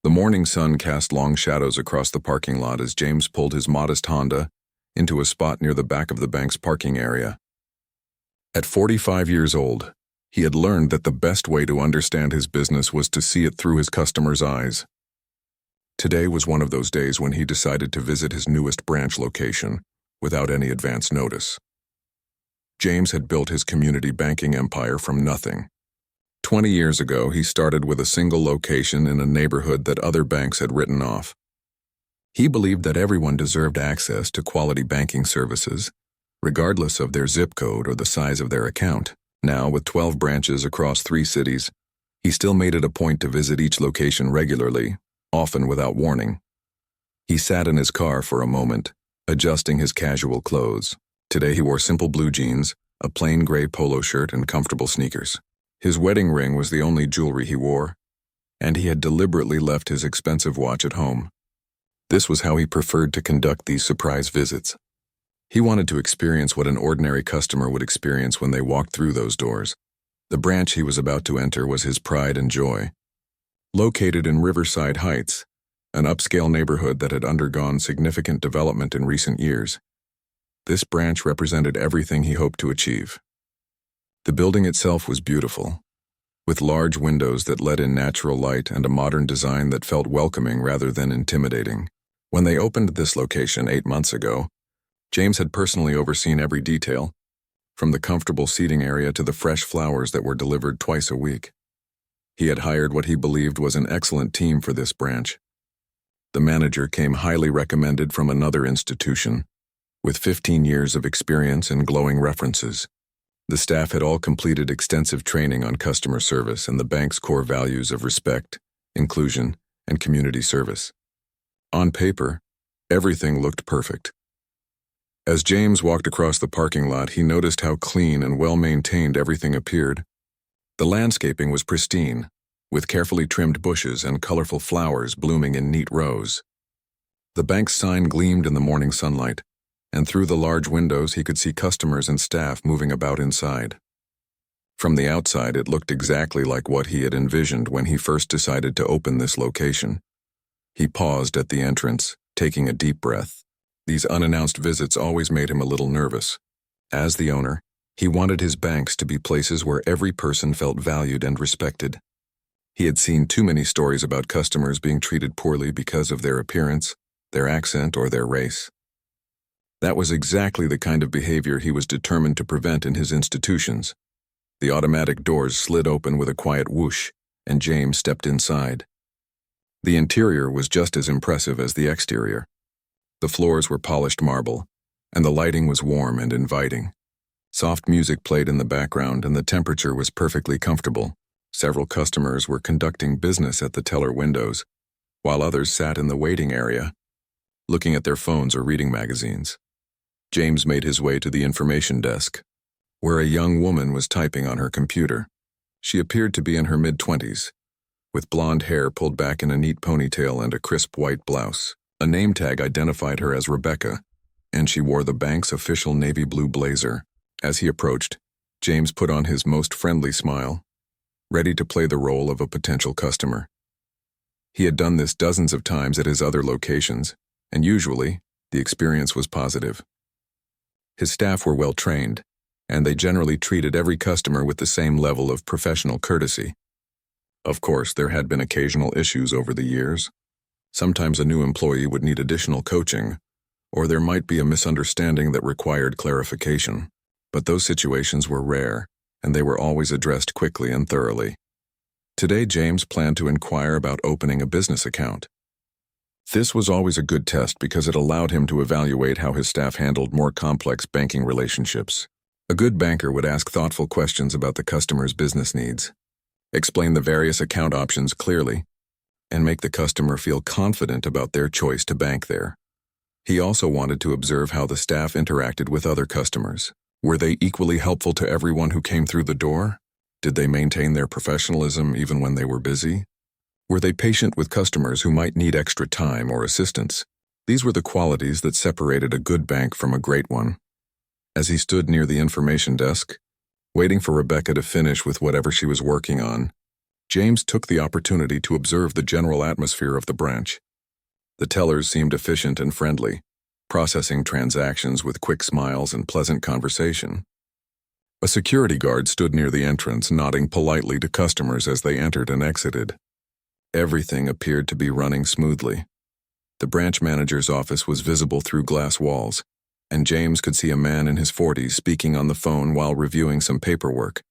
The morning sun cast long shadows across the parking lot as James pulled his modest Honda into a spot near the back of the bank's parking area. At 45 years old, he had learned that the best way to understand his business was to see it through his customers' eyes. Today was one of those days when he decided to visit his newest branch location without any advance notice. James had built his community banking empire from nothing. 20 years ago, he started with a single location in a neighborhood that other banks had written off. He believed that everyone deserved access to quality banking services, regardless of their zip code or the size of their account. Now, with 12 branches across 3 cities, he still made it a point to visit each location regularly, often without warning. He sat in his car for a moment, adjusting his casual clothes. Today he wore simple blue jeans, a plain gray polo shirt, and comfortable sneakers. His wedding ring was the only jewelry he wore, and he had deliberately left his expensive watch at home. This was how he preferred to conduct these surprise visits. He wanted to experience what an ordinary customer would experience when they walked through those doors. The branch he was about to enter was his pride and joy. Located in Riverside Heights, an upscale neighborhood that had undergone significant development in recent years, this branch represented everything he hoped to achieve. The building itself was beautiful, with large windows that let in natural light and a modern design that felt welcoming rather than intimidating. When they opened this location 8 months ago, James had personally overseen every detail, from the comfortable seating area to the fresh flowers that were delivered twice a week. He had hired what he believed was an excellent team for this branch. The manager came highly recommended from another institution, with 15 years of experience and glowing references. The staff had all completed extensive training on customer service and the bank's core values of respect, inclusion, and community service. On paper, everything looked perfect. As James walked across the parking lot, he noticed how clean and well-maintained everything appeared. The landscaping was pristine, with carefully trimmed bushes and colorful flowers blooming in neat rows. The bank's sign gleamed in the morning sunlight, and through the large windows he could see customers and staff moving about inside. From the outside, it looked exactly like what he had envisioned when he first decided to open this location. He paused at the entrance, taking a deep breath. These unannounced visits always made him a little nervous. As the owner, he wanted his banks to be places where every person felt valued and respected. He had seen too many stories about customers being treated poorly because of their appearance, their accent, or their race. That was exactly the kind of behavior he was determined to prevent in his institutions. The automatic doors slid open with a quiet whoosh, and James stepped inside. The interior was just as impressive as the exterior. The floors were polished marble, and the lighting was warm and inviting. Soft music played in the background, and the temperature was perfectly comfortable. Several customers were conducting business at the teller windows, while others sat in the waiting area, looking at their phones or reading magazines. James made his way to the information desk, where a young woman was typing on her computer. She appeared to be in her mid-20s, with blonde hair pulled back in a neat ponytail and a crisp white blouse. A name tag identified her as Rebecca, and she wore the bank's official navy blue blazer. As he approached, James put on his most friendly smile, ready to play the role of a potential customer. He had done this dozens of times at his other locations, and usually, the experience was positive. His staff were well trained, and they generally treated every customer with the same level of professional courtesy. Of course, there had been occasional issues over the years. Sometimes a new employee would need additional coaching, or there might be a misunderstanding that required clarification. But those situations were rare, and they were always addressed quickly and thoroughly. Today, James planned to inquire about opening a business account. This was always a good test because it allowed him to evaluate how his staff handled more complex banking relationships. A good banker would ask thoughtful questions about the customer's business needs, explain the various account options clearly, and make the customer feel confident about their choice to bank there. He also wanted to observe how the staff interacted with other customers. Were they equally helpful to everyone who came through the door? Did they maintain their professionalism even when they were busy? Were they patient with customers who might need extra time or assistance? These were the qualities that separated a good bank from a great one. As he stood near the information desk, waiting for Rebecca to finish with whatever she was working on, James took the opportunity to observe the general atmosphere of the branch. The tellers seemed efficient and friendly, processing transactions with quick smiles and pleasant conversation. A security guard stood near the entrance, nodding politely to customers as they entered and exited. Everything appeared to be running smoothly. The branch manager's office was visible through glass walls, and James could see a man in his 40s speaking on the phone while reviewing some paperwork.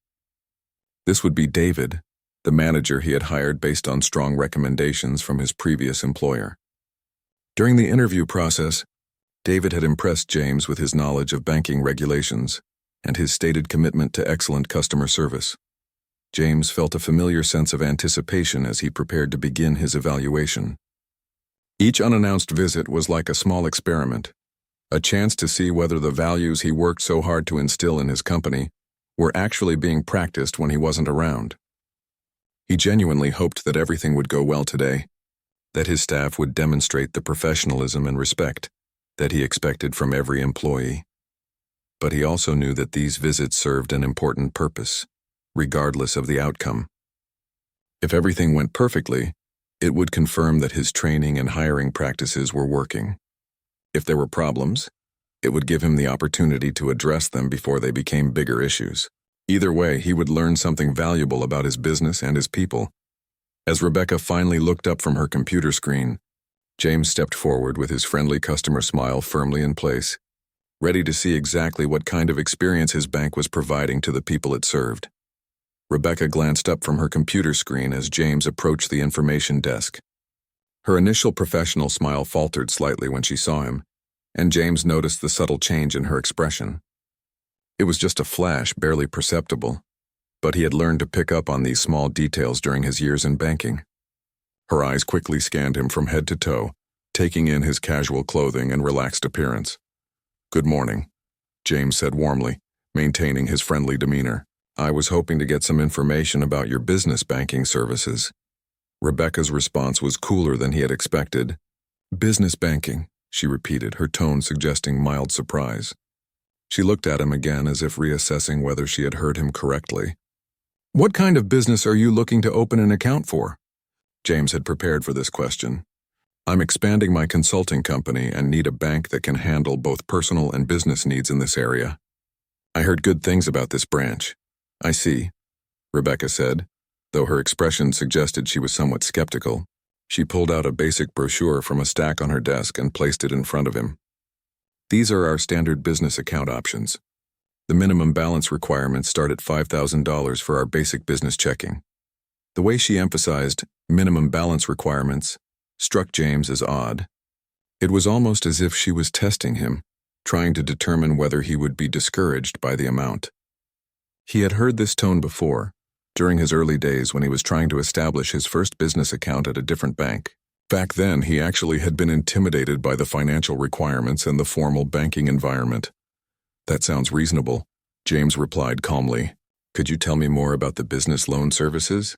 This would be David, the manager he had hired based on strong recommendations from his previous employer. During the interview process, David had impressed James with his knowledge of banking regulations and his stated commitment to excellent customer service. James felt a familiar sense of anticipation as he prepared to begin his evaluation. Each unannounced visit was like a small experiment, a chance to see whether the values he worked so hard to instill in his company were actually being practiced when he wasn't around. He genuinely hoped that everything would go well today, that his staff would demonstrate the professionalism and respect that he expected from every employee. But he also knew that these visits served an important purpose, regardless of the outcome. If everything went perfectly, it would confirm that his training and hiring practices were working. If there were problems, it would give him the opportunity to address them before they became bigger issues. Either way, he would learn something valuable about his business and his people. As Rebecca finally looked up from her computer screen, James stepped forward with his friendly customer smile firmly in place, ready to see exactly what kind of experience his bank was providing to the people it served. Rebecca glanced up from her computer screen as James approached the information desk. Her initial professional smile faltered slightly when she saw him, and James noticed the subtle change in her expression. It was just a flash, barely perceptible, but he had learned to pick up on these small details during his years in banking. Her eyes quickly scanned him from head to toe, taking in his casual clothing and relaxed appearance. "Good morning," James said warmly, maintaining his friendly demeanor. "I was hoping to get some information about your business banking services." Rebecca's response was cooler than he had expected. "Business banking," she repeated, her tone suggesting mild surprise. She looked at him again as if reassessing whether she had heard him correctly. "What kind of business are you looking to open an account for?" James had prepared for this question. "I'm expanding my consulting company and need a bank that can handle both personal and business needs in this area. I heard good things about this branch." "I see," Rebecca said, though her expression suggested she was somewhat skeptical. She pulled out a basic brochure from a stack on her desk and placed it in front of him. "These are our standard business account options. The minimum balance requirements start at $5,000 for our basic business checking." The way she emphasized minimum balance requirements struck James as odd. It was almost as if she was testing him, trying to determine whether he would be discouraged by the amount. He had heard this tone before, during his early days when he was trying to establish his first business account at a different bank. Back then, he actually had been intimidated by the financial requirements and the formal banking environment. "That sounds reasonable," James replied calmly. "Could you tell me more about the business loan services?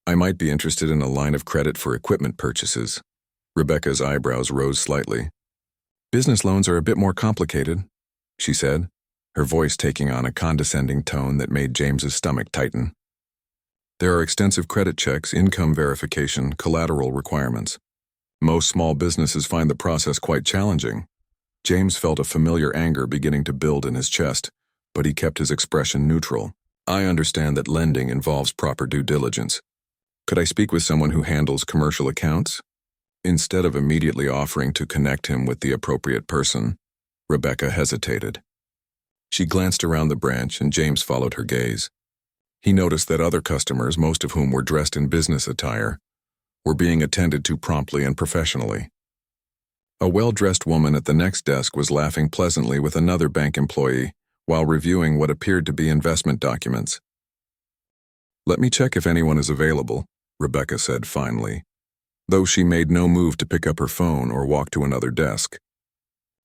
I might be interested in a line of credit for equipment purchases." Rebecca's eyebrows rose slightly. "Business loans are a bit more complicated," she said, her voice taking on a condescending tone that made James's stomach tighten. "There are extensive credit checks, income verification, collateral requirements. Most small businesses find the process quite challenging." James felt a familiar anger beginning to build in his chest, but he kept his expression neutral. "I understand that lending involves proper due diligence. Could I speak with someone who handles commercial accounts?" Instead of immediately offering to connect him with the appropriate person, Rebecca hesitated. She glanced around the branch and James followed her gaze. He noticed that other customers, most of whom were dressed in business attire, were being attended to promptly and professionally. A well-dressed woman at the next desk was laughing pleasantly with another bank employee while reviewing what appeared to be investment documents. "Let me check if anyone is available," Rebecca said finally, though she made no move to pick up her phone or walk to another desk.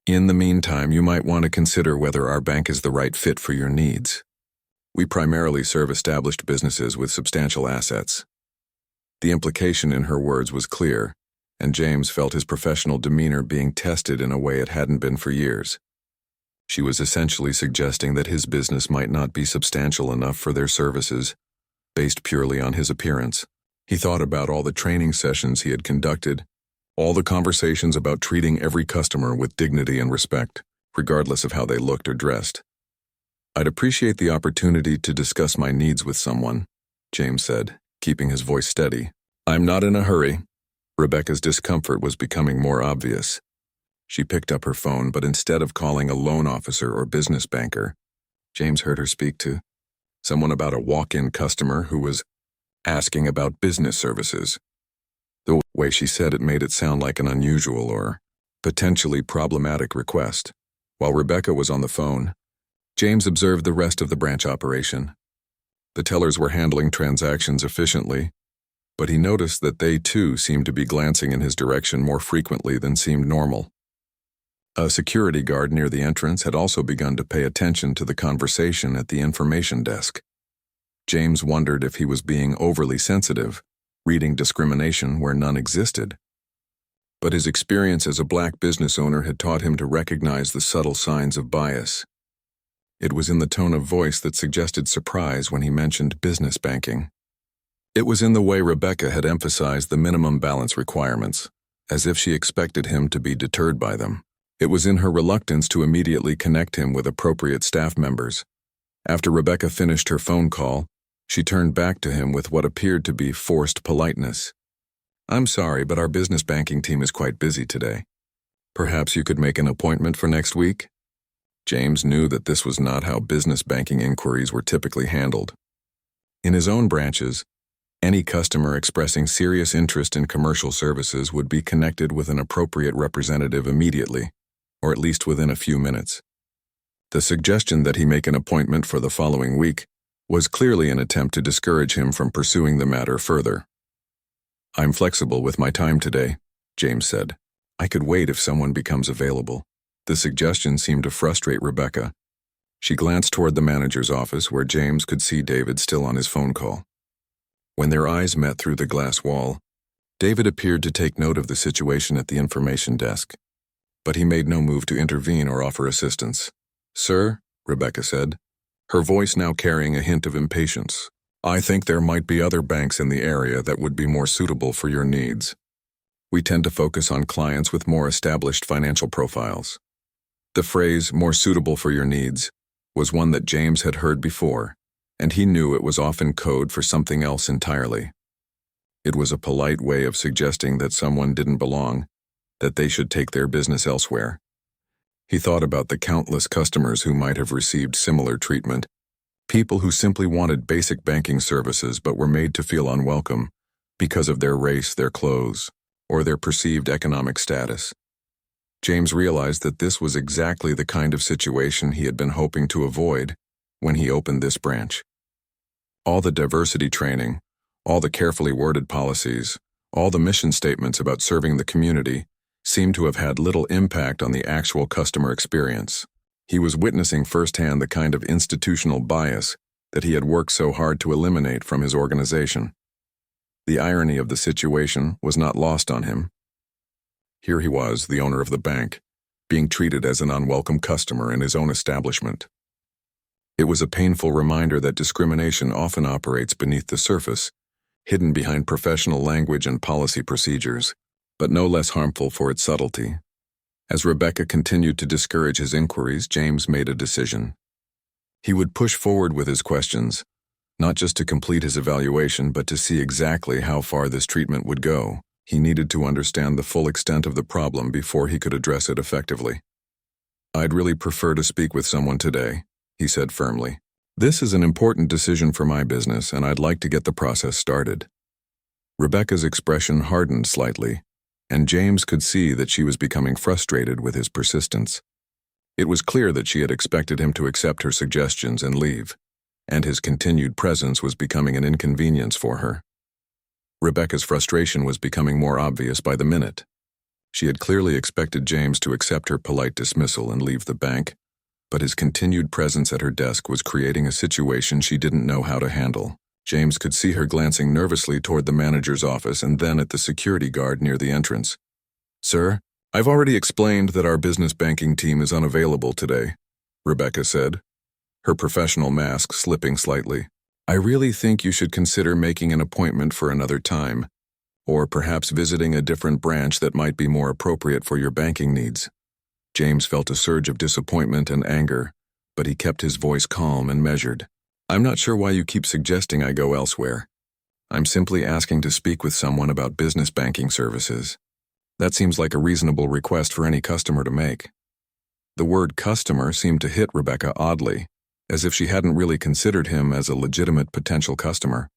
"In the meantime, you might want to consider whether our bank is the right fit for your needs. We primarily serve established businesses with substantial assets." The implication in her words was clear, and James felt his professional demeanor being tested in a way it hadn't been for years. She was essentially suggesting that his business might not be substantial enough for their services, based purely on his appearance. He thought about all the training sessions he had conducted, all the conversations about treating every customer with dignity and respect, regardless of how they looked or dressed. "I'd appreciate the opportunity to discuss my needs with someone," James said, keeping his voice steady. "I'm not in a hurry." Rebecca's discomfort was becoming more obvious. She picked up her phone, but instead of calling a loan officer or business banker, James heard her speak to someone about a walk-in customer who was asking about business services. The way she said it made it sound like an unusual or potentially problematic request. While Rebecca was on the phone, James observed the rest of the branch operation. The tellers were handling transactions efficiently, but he noticed that they too seemed to be glancing in his direction more frequently than seemed normal. A security guard near the entrance had also begun to pay attention to the conversation at the information desk. James wondered if he was being overly sensitive, reading discrimination where none existed. But his experience as a black business owner had taught him to recognize the subtle signs of bias. It was in the tone of voice that suggested surprise when he mentioned business banking. It was in the way Rebecca had emphasized the minimum balance requirements, as if she expected him to be deterred by them. It was in her reluctance to immediately connect him with appropriate staff members. After Rebecca finished her phone call, she turned back to him with what appeared to be forced politeness. "I'm sorry, but our business banking team is quite busy today. Perhaps you could make an appointment for next week?" James knew that this was not how business banking inquiries were typically handled. In his own branches, any customer expressing serious interest in commercial services would be connected with an appropriate representative immediately, or at least within a few minutes. The suggestion that he make an appointment for the following week was clearly an attempt to discourage him from pursuing the matter further. "I'm flexible with my time today," James said. "I could wait if someone becomes available." The suggestion seemed to frustrate Rebecca. She glanced toward the manager's office where James could see David still on his phone call. When their eyes met through the glass wall, David appeared to take note of the situation at the information desk, but he made no move to intervene or offer assistance. "Sir," Rebecca said, her voice now carrying a hint of impatience, "I think there might be other banks in the area that would be more suitable for your needs. We tend to focus on clients with more established financial profiles." The phrase, "more suitable for your needs," was one that James had heard before, and he knew it was often code for something else entirely. It was a polite way of suggesting that someone didn't belong, that they should take their business elsewhere. He thought about the countless customers who might have received similar treatment, people who simply wanted basic banking services but were made to feel unwelcome because of their race, their clothes, or their perceived economic status. James realized that this was exactly the kind of situation he had been hoping to avoid when he opened this branch. All the diversity training, all the carefully worded policies, all the mission statements about serving the community seemed to have had little impact on the actual customer experience. He was witnessing firsthand the kind of institutional bias that he had worked so hard to eliminate from his organization. The irony of the situation was not lost on him. Here he was, the owner of the bank, being treated as an unwelcome customer in his own establishment. It was a painful reminder that discrimination often operates beneath the surface, hidden behind professional language and policy procedures, but no less harmful for its subtlety. As Rebecca continued to discourage his inquiries, James made a decision. He would push forward with his questions, not just to complete his evaluation, but to see exactly how far this treatment would go. He needed to understand the full extent of the problem before he could address it effectively. "I'd really prefer to speak with someone today," he said firmly. "This is an important decision for my business, and I'd like to get the process started." Rebecca's expression hardened slightly, and James could see that she was becoming frustrated with his persistence. It was clear that she had expected him to accept her suggestions and leave, and his continued presence was becoming an inconvenience for her. Rebecca's frustration was becoming more obvious by the minute. She had clearly expected James to accept her polite dismissal and leave the bank, but his continued presence at her desk was creating a situation she didn't know how to handle. James could see her glancing nervously toward the manager's office and then at the security guard near the entrance. "Sir, I've already explained that our business banking team is unavailable today," Rebecca said, her professional mask slipping slightly. I really think you should consider making an appointment for another time, or perhaps visiting a different branch that might be more appropriate for your banking needs. James felt a surge of disappointment and anger, but he kept his voice calm and measured. I'm not sure why you keep suggesting I go elsewhere. I'm simply asking to speak with someone about business banking services. That seems like a reasonable request for any customer to make. The word customer seemed to hit Rebecca oddly, as if she hadn't really considered him as a legitimate potential customer.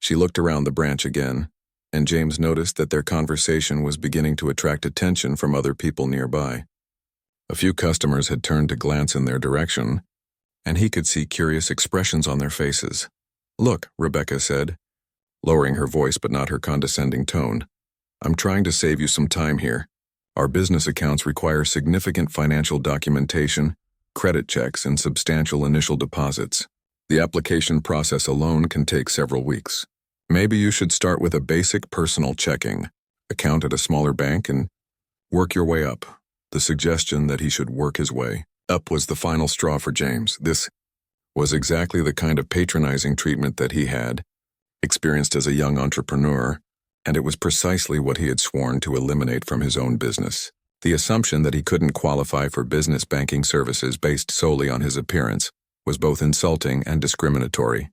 She looked around the branch again, and James noticed that their conversation was beginning to attract attention from other people nearby. A few customers had turned to glance in their direction, and he could see curious expressions on their faces. Look, Rebecca said, lowering her voice but not her condescending tone. I'm trying to save you some time here. Our business accounts require significant financial documentation, credit checks, and substantial initial deposits. The application process alone can take several weeks. Maybe you should start with a basic personal checking account at a smaller bank and work your way up. The suggestion that he should work his way up was the final straw for James. This was exactly the kind of patronizing treatment that he had experienced as a young entrepreneur, and it was precisely what he had sworn to eliminate from his own business. The assumption that he couldn't qualify for business banking services based solely on his appearance was both insulting and discriminatory.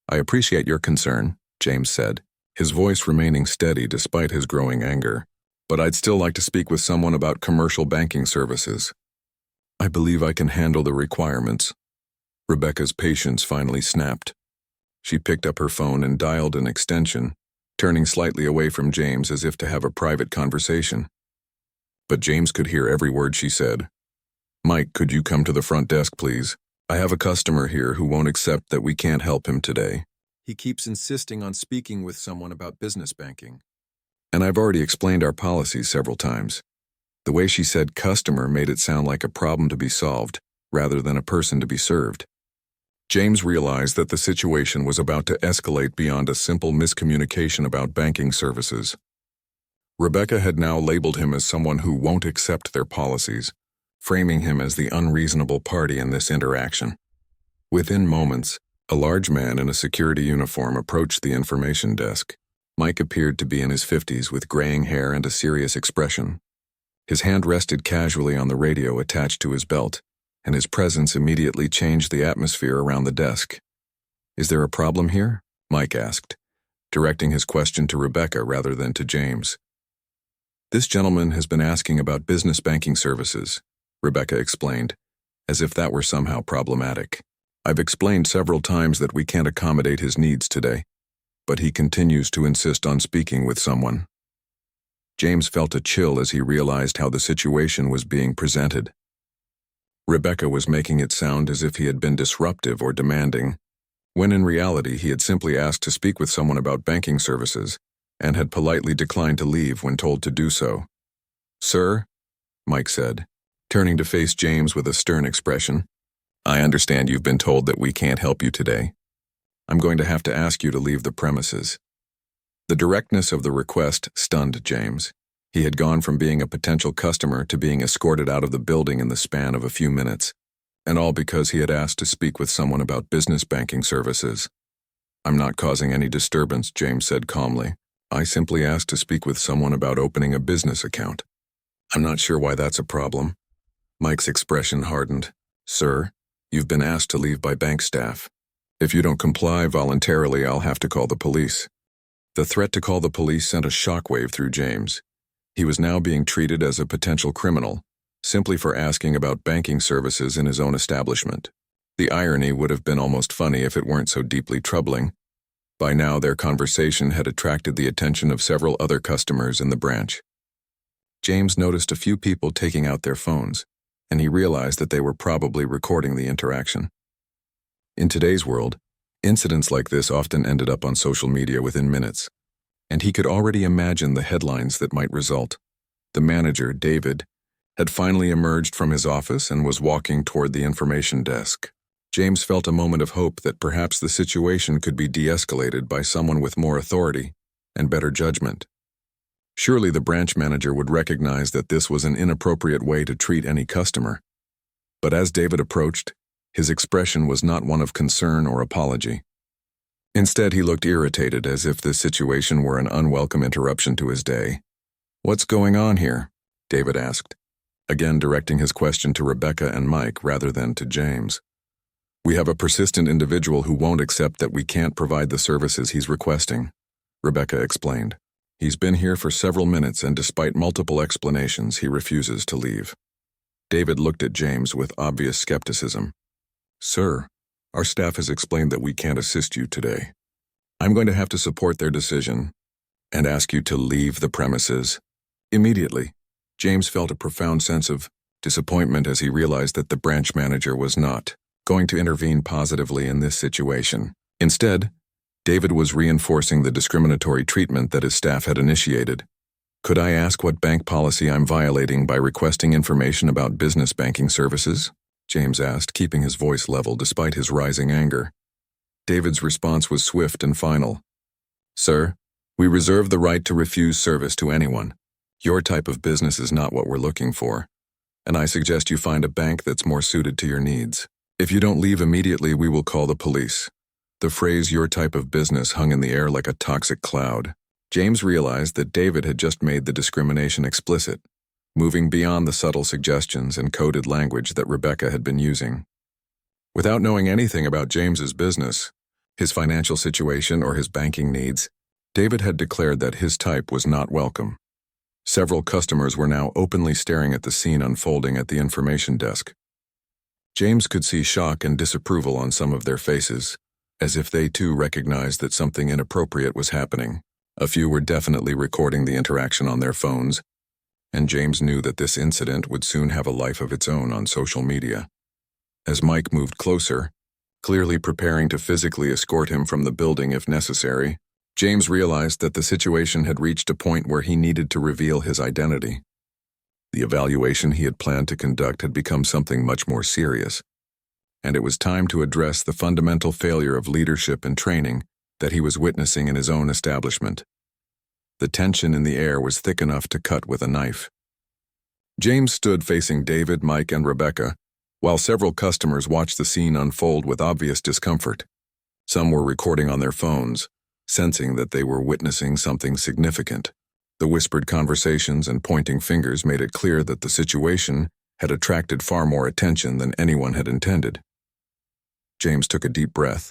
I appreciate your concern, James said, his voice remaining steady despite his growing anger. But I'd still like to speak with someone about commercial banking services. I believe I can handle the requirements. Rebecca's patience finally snapped. She picked up her phone and dialed an extension, turning slightly away from James as if to have a private conversation. But James could hear every word she said. Mike, could you come to the front desk, please? I have a customer here who won't accept that we can't help him today. He keeps insisting on speaking with someone about business banking. And I've already explained our policies several times. The way she said customer made it sound like a problem to be solved, rather than a person to be served. James realized that the situation was about to escalate beyond a simple miscommunication about banking services. Rebecca had now labeled him as someone who won't accept their policies, framing him as the unreasonable party in this interaction. Within moments, a large man in a security uniform approached the information desk. Mike appeared to be in his 50s with graying hair and a serious expression. His hand rested casually on the radio attached to his belt, and his presence immediately changed the atmosphere around the desk. Is there a problem here? Mike asked, directing his question to Rebecca rather than to James. This gentleman has been asking about business banking services, Rebecca explained, as if that were somehow problematic. I've explained several times that we can't accommodate his needs today, but he continues to insist on speaking with someone. James felt a chill as he realized how the situation was being presented. Rebecca was making it sound as if he had been disruptive or demanding, when in reality he had simply asked to speak with someone about banking services and had politely declined to leave when told to do so. Sir, Mike said, turning to face James with a stern expression, I understand you've been told that we can't help you today. I'm going to have to ask you to leave the premises. The directness of the request stunned James. He had gone from being a potential customer to being escorted out of the building in the span of a few minutes, and all because he had asked to speak with someone about business banking services. I'm not causing any disturbance, James said calmly. I simply asked to speak with someone about opening a business account. I'm not sure why that's a problem. Mike's expression hardened. Sir, you've been asked to leave by bank staff. If you don't comply voluntarily, I'll have to call the police. The threat to call the police sent a shockwave through James. He was now being treated as a potential criminal, simply for asking about banking services in his own establishment. The irony would have been almost funny if it weren't so deeply troubling. By now, their conversation had attracted the attention of several other customers in the branch. James noticed a few people taking out their phones, and he realized that they were probably recording the interaction. In today's world, incidents like this often ended up on social media within minutes, and he could already imagine the headlines that might result. The manager, David, had finally emerged from his office and was walking toward the information desk. James felt a moment of hope that perhaps the situation could be de-escalated by someone with more authority and better judgment. Surely the branch manager would recognize that this was an inappropriate way to treat any customer. But as David approached, His expression was not one of concern or apology. Instead, he looked irritated, as if this situation were an unwelcome interruption to his day. "What's going on here?" David asked, again directing his question to Rebecca and Mike rather than to James. "We have a persistent individual who won't accept that we can't provide the services he's requesting," Rebecca explained. "He's been here for several minutes, and despite multiple explanations, he refuses to leave." David looked at James with obvious skepticism. "Sir, our staff has explained that we can't assist you today. I'm going to have to support their decision and ask you to leave the premises immediately." James felt a profound sense of disappointment as he realized that the branch manager was not going to intervene positively in this situation. Instead, David was reinforcing the discriminatory treatment that his staff had initiated. "Could I ask what bank policy I'm violating by requesting information about business banking services?" James asked, keeping his voice level despite his rising anger. David's response was swift and final. "Sir, we reserve the right to refuse service to anyone. Your type of business is not what we're looking for, and I suggest you find a bank that's more suited to your needs. If you don't leave immediately, we will call the police." The phrase "your type of business" hung in the air like a toxic cloud. James realized that David had just made the discrimination explicit, moving beyond the subtle suggestions and coded language that Rebecca had been using. Without knowing anything about James's business, his financial situation, or his banking needs, David had declared that his type was not welcome. Several customers were now openly staring at the scene unfolding at the information desk. James could see shock and disapproval on some of their faces, as if they too recognized that something inappropriate was happening. A few were definitely recording the interaction on their phones, and James knew that this incident would soon have a life of its own on social media. As Mike moved closer, clearly preparing to physically escort him from the building if necessary, James realized that the situation had reached a point where he needed to reveal his identity. The evaluation he had planned to conduct had become something much more serious, and it was time to address the fundamental failure of leadership and training that he was witnessing in his own establishment. The tension in the air was thick enough to cut with a knife. James stood facing David, Mike, and Rebecca, while several customers watched the scene unfold with obvious discomfort. Some were recording on their phones, sensing that they were witnessing something significant. The whispered conversations and pointing fingers made it clear that the situation had attracted far more attention than anyone had intended. James took a deep breath,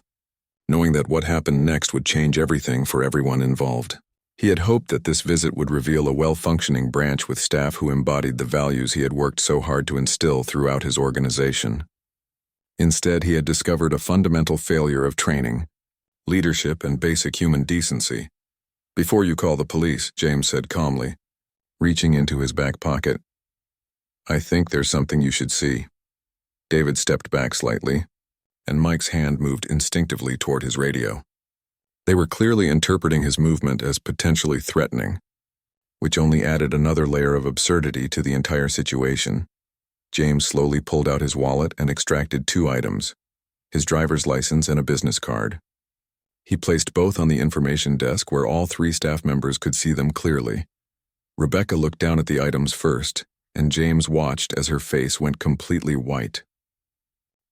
knowing that what happened next would change everything for everyone involved. He had hoped that this visit would reveal a well-functioning branch with staff who embodied the values he had worked so hard to instill throughout his organization. Instead, he had discovered a fundamental failure of training, leadership, and basic human decency. "Before you call the police," James said calmly, reaching into his back pocket, "I think there's something you should see." David stepped back slightly, and Mike's hand moved instinctively toward his radio. They were clearly interpreting his movement as potentially threatening, which only added another layer of absurdity to the entire situation. James slowly pulled out his wallet and extracted 2 items, his driver's license and a business card. He placed both on the information desk where all 3 staff members could see them clearly. Rebecca looked down at the items first, and James watched as her face went completely white.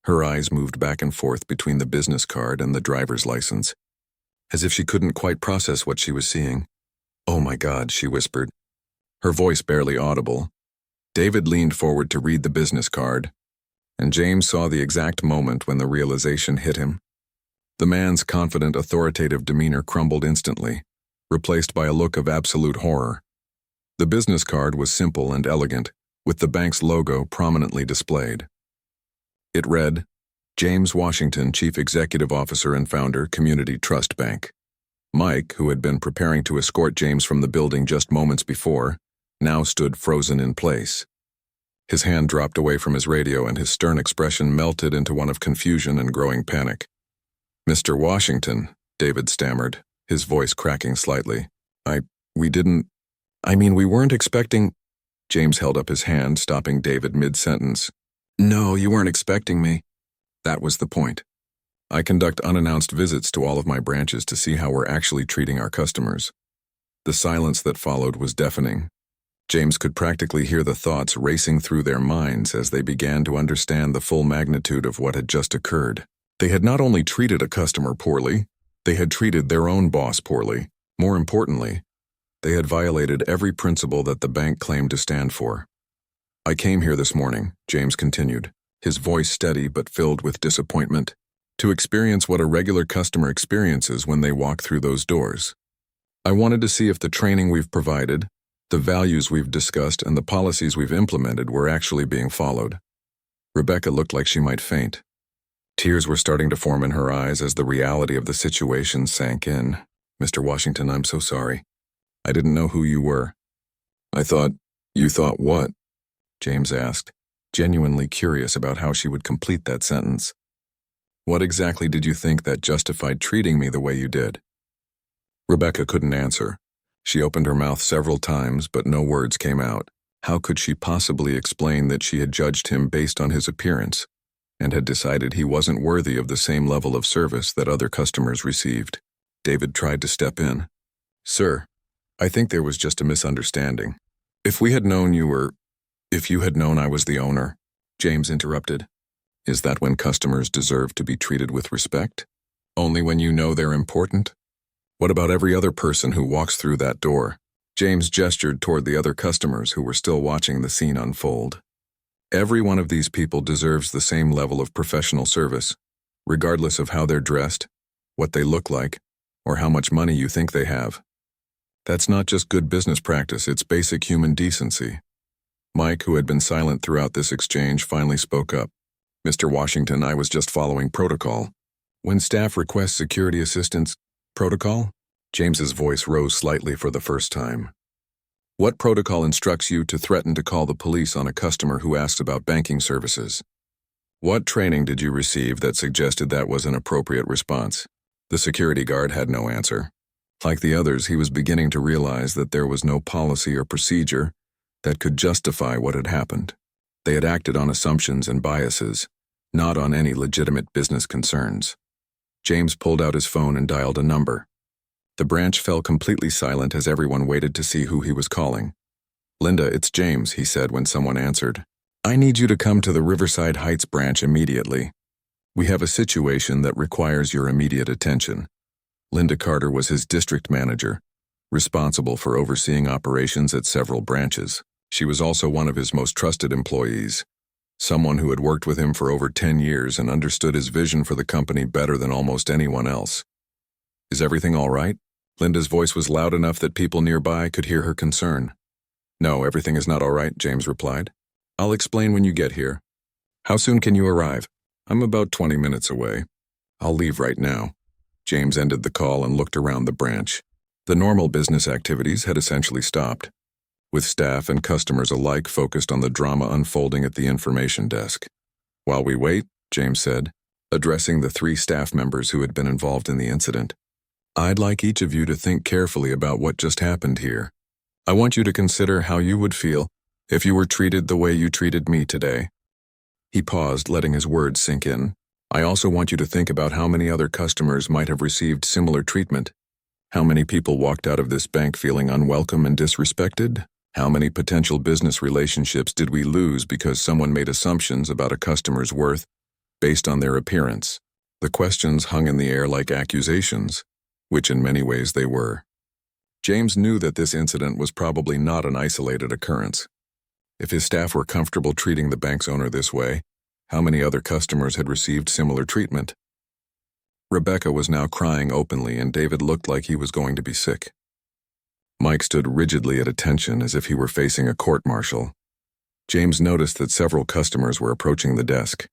Her eyes moved back and forth between the business card and the driver's license, as if she couldn't quite process what she was seeing. "Oh my God," she whispered, her voice barely audible. David leaned forward to read the business card, and James saw the exact moment when the realization hit him. The man's confident, authoritative demeanor crumbled instantly, replaced by a look of absolute horror. The business card was simple and elegant, with the bank's logo prominently displayed. It read, "James Washington, Chief Executive Officer and Founder, Community Trust Bank." Mike, who had been preparing to escort James from the building just moments before, now stood frozen in place. His hand dropped away from his radio, and his stern expression melted into one of confusion and growing panic. "Mr. Washington," David stammered, his voice cracking slightly. We weren't expecting—" James held up his hand, stopping David mid-sentence. "No, you weren't expecting me. That was the point. I conduct unannounced visits to all of my branches to see how we're actually treating our customers." The silence that followed was deafening, James could practically hear the thoughts racing through their minds as they began to understand the full magnitude of what had just occurred. They had not only treated a customer poorly, they had treated their own boss poorly. More importantly, they had violated every principle that the bank claimed to stand for. "I came here this morning," James continued, his voice steady but filled with disappointment, "to experience what a regular customer experiences when they walk through those doors. I wanted to see if the training we've provided, the values we've discussed, and the policies we've implemented were actually being followed." Rebecca looked like she might faint. Tears were starting to form in her eyes as the reality of the situation sank in. "Mr. Washington, I'm so sorry. I didn't know who you were." You thought what?" James asked, genuinely curious about how she would complete that sentence. "What exactly did you think that justified treating me the way you did?" Rebecca couldn't answer. She opened her mouth several times, but no words came out. How could she possibly explain that she had judged him based on his appearance and had decided he wasn't worthy of the same level of service that other customers received? David tried to step in. "Sir, I think there was just a misunderstanding. If you had known I was the owner," James interrupted. "Is that when customers deserve to be treated with respect? Only when you know they're important? What about every other person who walks through that door?" James gestured toward the other customers who were still watching the scene unfold. "Every one of these people deserves the same level of professional service, regardless of how they're dressed, what they look like, or how much money you think they have. That's not just good business practice, it's basic human decency." Mike, who had been silent throughout this exchange, finally spoke up. "Mr. Washington, I was just following protocol. When staff requests security assistance, protocol?" James's voice rose slightly for the first time. "What protocol instructs you to threaten to call the police on a customer who asks about banking services? What training did you receive that suggested that was an appropriate response?" The security guard had no answer. Like the others, he was beginning to realize that there was no policy or procedure that could justify what had happened. They had acted on assumptions and biases, not on any legitimate business concerns. James pulled out his phone and dialed a number. The branch fell completely silent as everyone waited to see who he was calling. "Linda, it's James," he said when someone answered. "I need you to come to the Riverside Heights branch immediately. We have a situation that requires your immediate attention." Linda Carter was his district manager, responsible for overseeing operations at several branches. She was also one of his most trusted employees, someone who had worked with him for over 10 years and understood his vision for the company better than almost anyone else. "Is everything all right?" Linda's voice was loud enough that people nearby could hear her concern. "No, everything is not all right," James replied. "I'll explain when you get here. How soon can you arrive?" "I'm about 20 minutes away. I'll leave right now." James ended the call and looked around the branch. The normal business activities had essentially stopped, with staff and customers alike focused on the drama unfolding at the information desk. "While we wait," James said, addressing the 3 staff members who had been involved in the incident, "I'd like each of you to think carefully about what just happened here. I want you to consider how you would feel if you were treated the way you treated me today." He paused, letting his words sink in. "I also want you to think about how many other customers might have received similar treatment. How many people walked out of this bank feeling unwelcome and disrespected? How many potential business relationships did we lose because someone made assumptions about a customer's worth based on their appearance?" The questions hung in the air like accusations, which in many ways they were. James knew that this incident was probably not an isolated occurrence. If his staff were comfortable treating the bank's owner this way, how many other customers had received similar treatment? Rebecca was now crying openly, and David looked like he was going to be sick. Mike stood rigidly at attention as if he were facing a court-martial. James noticed that several customers were approaching the desk,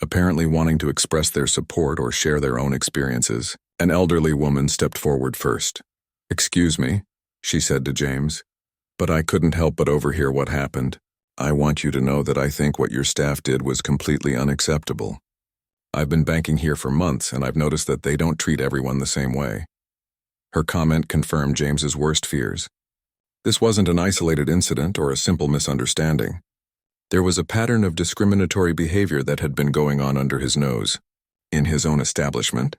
apparently wanting to express their support or share their own experiences. An elderly woman stepped forward first. "Excuse me," she said to James, "but I couldn't help but overhear what happened. I want you to know that I think what your staff did was completely unacceptable. I've been banking here for months, and I've noticed that they don't treat everyone the same way." Her comment confirmed James's worst fears. This wasn't an isolated incident or a simple misunderstanding. There was a pattern of discriminatory behavior that had been going on under his nose, in his own establishment.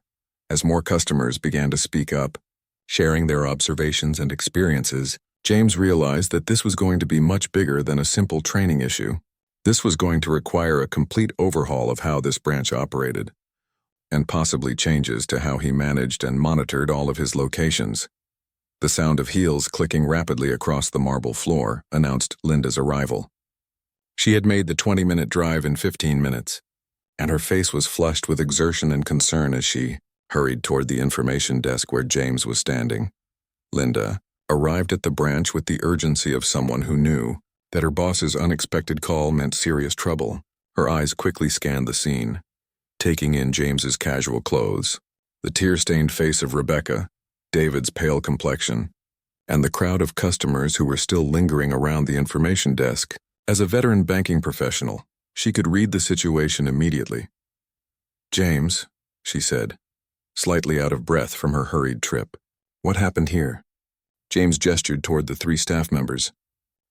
As more customers began to speak up, sharing their observations and experiences, James realized that this was going to be much bigger than a simple training issue. This was going to require a complete overhaul of how this branch operated, and possibly changes to how he managed and monitored all of his locations. The sound of heels clicking rapidly across the marble floor announced Linda's arrival. She had made the 20-minute drive in 15 minutes, and her face was flushed with exertion and concern as she hurried toward the information desk where James was standing. Linda arrived at the branch with the urgency of someone who knew that her boss's unexpected call meant serious trouble. Her eyes quickly scanned the scene, taking in James's casual clothes, the tear-stained face of Rebecca, David's pale complexion, and the crowd of customers who were still lingering around the information desk. As a veteran banking professional, she could read the situation immediately. "James," she said, slightly out of breath from her hurried trip. "What happened here?" James gestured toward the 3 staff members.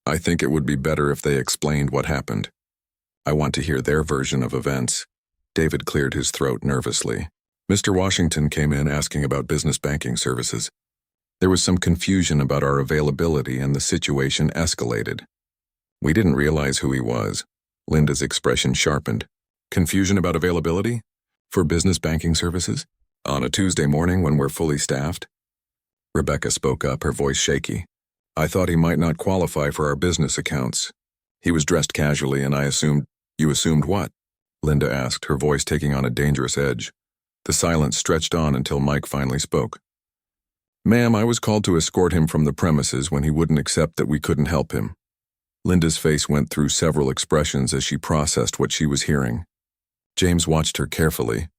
"I think it would be better if they explained what happened. I want to hear their version of events." David cleared his throat nervously. "Mr. Washington came in asking about business banking services. There was some confusion about our availability and the situation escalated. We didn't realize who he was." Linda's expression sharpened. "Confusion about availability? For business banking services? On a Tuesday morning when we're fully staffed?" Rebecca spoke up, her voice shaky. "I thought he might not qualify for our business accounts. He was dressed casually and I assumed—" "You assumed what?" Linda asked, her voice taking on a dangerous edge. The silence stretched on until Mike finally spoke. "Ma'am, I was called to escort him from the premises when he wouldn't accept that we couldn't help him." Linda's face went through several expressions as she processed what she was hearing. James watched her carefully,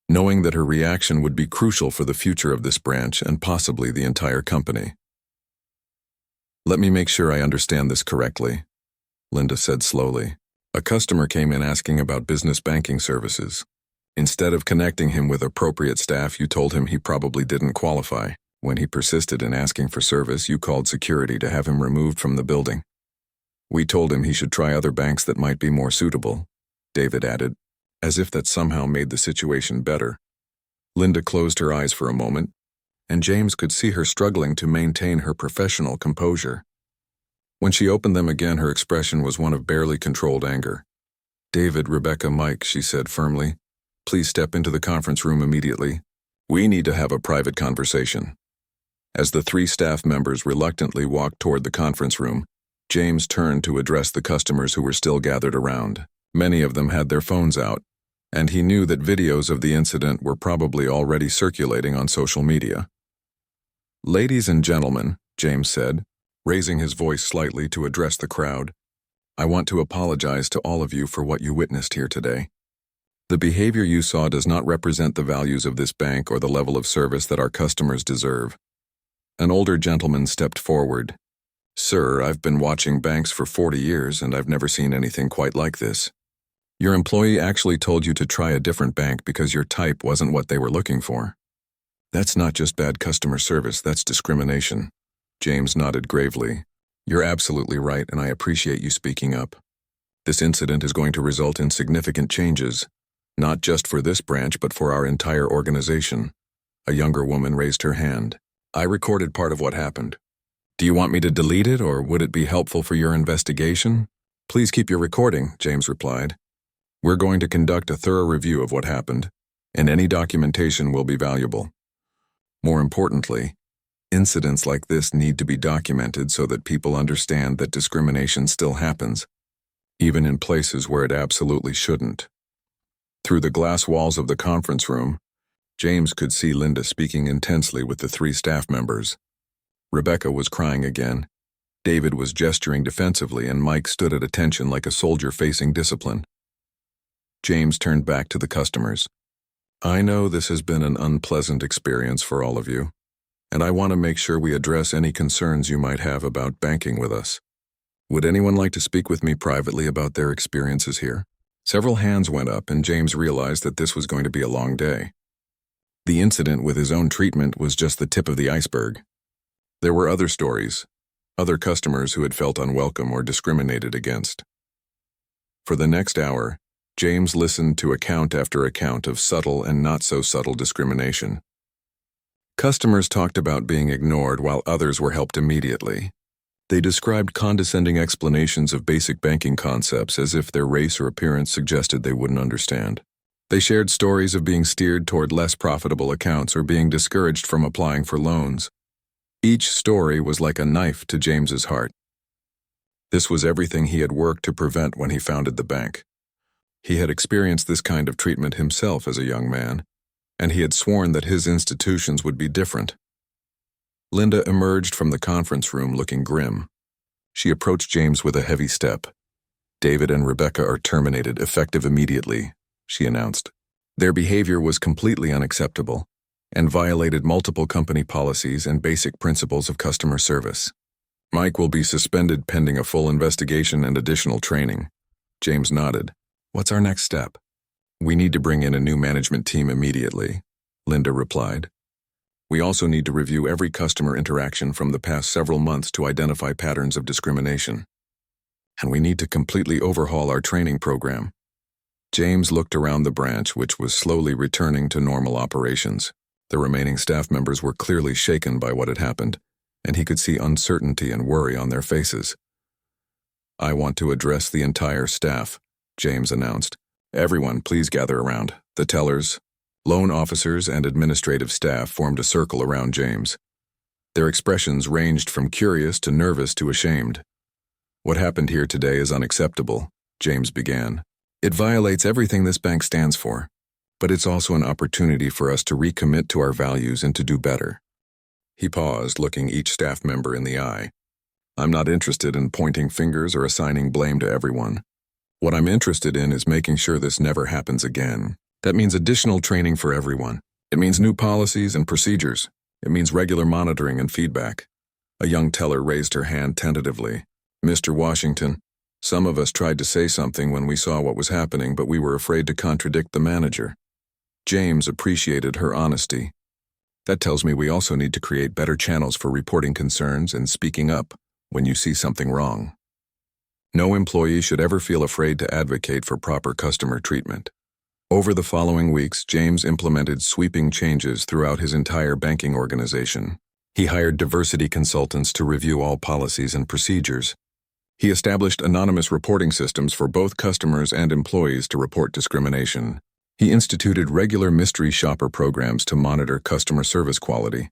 knowing that her reaction would be crucial for the future of this branch and possibly the entire company. "Let me make sure I understand this correctly," Linda said slowly. "A customer came in asking about business banking services. Instead of connecting him with appropriate staff, you told him he probably didn't qualify. When he persisted in asking for service, you called security to have him removed from the building. We told him he should try other banks that might be more suitable," David added, as if that somehow made the situation better. Linda closed her eyes for a moment, and James could see her struggling to maintain her professional composure. When she opened them again, her expression was one of barely controlled anger. "David, Rebecca, Mike," she said firmly, "please step into the conference room immediately. We need to have a private conversation." As the 3 staff members reluctantly walked toward the conference room, James turned to address the customers who were still gathered around. Many of them had their phones out, and he knew that videos of the incident were probably already circulating on social media. "Ladies and gentlemen," James said, raising his voice slightly to address the crowd, "I want to apologize to all of you for what you witnessed here today. The behavior you saw does not represent the values of this bank or the level of service that our customers deserve." An older gentleman stepped forward. "Sir, I've been watching banks for 40 years and I've never seen anything quite like this. Your employee actually told you to try a different bank because your type wasn't what they were looking for. That's not just bad customer service, that's discrimination." James nodded gravely. "You're absolutely right, and I appreciate you speaking up. This incident is going to result in significant changes, not just for this branch but for our entire organization." A younger woman raised her hand. "I recorded part of what happened. Do you want me to delete it, or would it be helpful for your investigation?" "Please keep your recording," James replied. "We're going to conduct a thorough review of what happened, and any documentation will be valuable. More importantly, incidents like this need to be documented so that people understand that discrimination still happens, even in places where it absolutely shouldn't." Through the glass walls of the conference room, James could see Linda speaking intensely with the 3 staff members. Rebecca was crying again. David was gesturing defensively, and Mike stood at attention like a soldier facing discipline. James turned back to the customers. "I know this has been an unpleasant experience for all of you, and I want to make sure we address any concerns you might have about banking with us. Would anyone like to speak with me privately about their experiences here?" Several hands went up, and James realized that this was going to be a long day. The incident with his own treatment was just the tip of the iceberg. There were other stories, other customers who had felt unwelcome or discriminated against. For the next hour, James listened to account after account of subtle and not-so-subtle discrimination. Customers talked about being ignored while others were helped immediately. They described condescending explanations of basic banking concepts as if their race or appearance suggested they wouldn't understand. They shared stories of being steered toward less profitable accounts or being discouraged from applying for loans. Each story was like a knife to James's heart. This was everything he had worked to prevent when he founded the bank. He had experienced this kind of treatment himself as a young man, and he had sworn that his institutions would be different. Linda emerged from the conference room looking grim. She approached James with a heavy step. "David and Rebecca are terminated, effective immediately," she announced. Their behavior was completely unacceptable and violated multiple company policies and basic principles of customer service. "Mike will be suspended pending a full investigation and additional training." James nodded. "What's our next step?" "We need to bring in a new management team immediately," Linda replied. "We also need to review every customer interaction from the past several months to identify patterns of discrimination. And we need to completely overhaul our training program." James looked around the branch, which was slowly returning to normal operations. The remaining staff members were clearly shaken by what had happened, and he could see uncertainty and worry on their faces. "I want to address the entire staff," James announced. "Everyone, please gather around." The tellers, loan officers, and administrative staff formed a circle around James. Their expressions ranged from curious to nervous to ashamed. "What happened here today is unacceptable," James began. "It violates everything this bank stands for, but it's also an opportunity for us to recommit to our values and to do better." He paused, looking each staff member in the eye. "I'm not interested in pointing fingers or assigning blame to everyone. What I'm interested in is making sure this never happens again. That means additional training for everyone. It means new policies and procedures. It means regular monitoring and feedback." A young teller raised her hand tentatively. "Mr. Washington, some of us tried to say something when we saw what was happening, but we were afraid to contradict the manager." James appreciated her honesty. "That tells me we also need to create better channels for reporting concerns and speaking up when you see something wrong. No employee should ever feel afraid to advocate for proper customer treatment." Over the following weeks, James implemented sweeping changes throughout his entire banking organization. He hired diversity consultants to review all policies and procedures. He established anonymous reporting systems for both customers and employees to report discrimination. He instituted regular mystery shopper programs to monitor customer service quality.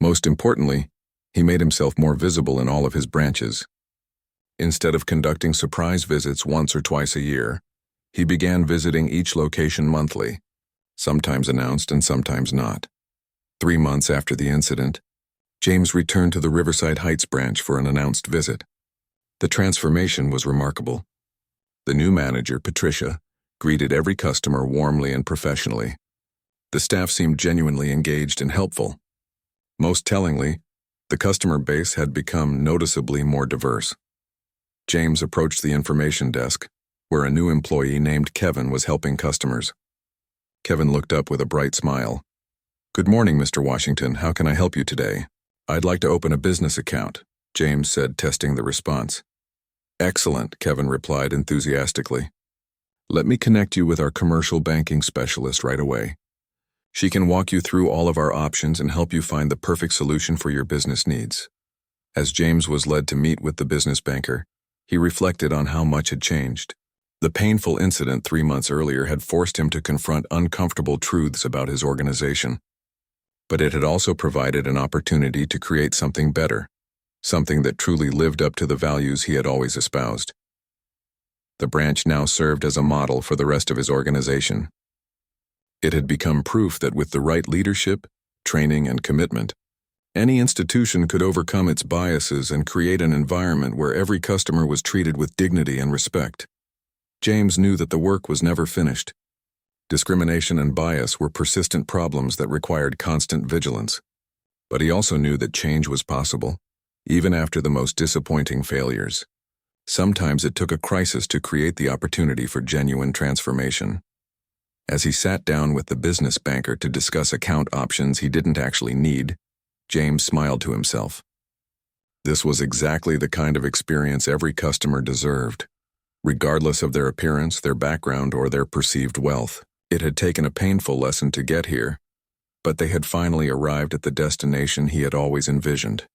Most importantly, he made himself more visible in all of his branches. Instead of conducting surprise visits once or twice a year, he began visiting each location monthly, sometimes announced and sometimes not. 3 months after the incident, James returned to the Riverside Heights branch for an announced visit. The transformation was remarkable. The new manager, Patricia, greeted every customer warmly and professionally. The staff seemed genuinely engaged and helpful. Most tellingly, the customer base had become noticeably more diverse. James approached the information desk, where a new employee named Kevin was helping customers. Kevin looked up with a bright smile. "Good morning, Mr. Washington. How can I help you today?" "I'd like to open a business account," James said, testing the response. "Excellent," Kevin replied enthusiastically. "Let me connect you with our commercial banking specialist right away. She can walk you through all of our options and help you find the perfect solution for your business needs." As James was led to meet with the business banker, he reflected on how much had changed. The painful incident 3 months earlier had forced him to confront uncomfortable truths about his organization. But it had also provided an opportunity to create something better, something that truly lived up to the values he had always espoused. The branch now served as a model for the rest of his organization. It had become proof that with the right leadership, training, and commitment, any institution could overcome its biases and create an environment where every customer was treated with dignity and respect. James knew that the work was never finished. Discrimination and bias were persistent problems that required constant vigilance. But he also knew that change was possible, even after the most disappointing failures. Sometimes it took a crisis to create the opportunity for genuine transformation. As he sat down with the business banker to discuss account options he didn't actually need, James smiled to himself. This was exactly the kind of experience every customer deserved, regardless of their appearance, their background, or their perceived wealth. It had taken a painful lesson to get here, but they had finally arrived at the destination he had always envisioned.